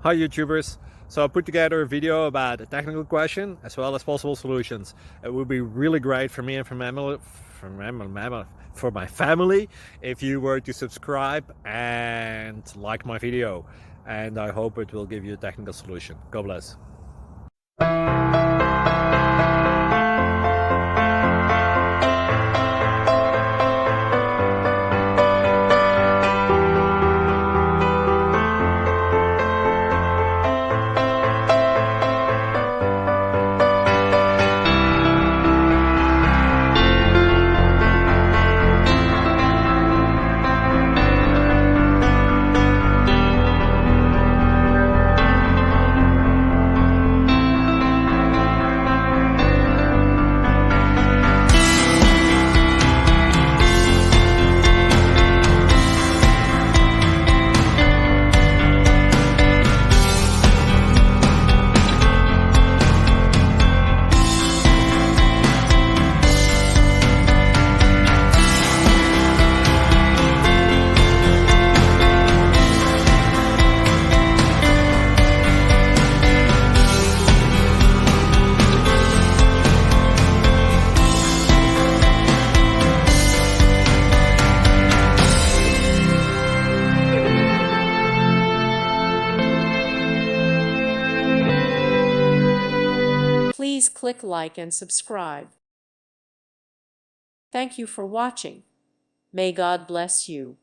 Hi YouTubers. So I put together a video about a technical question as well as possible solutions. It would be really great for me and for my family if you were to subscribe and like my video. And I hope it will give you a technical solution. God bless. Please click like and subscribe. Thank you for watching. May God bless you.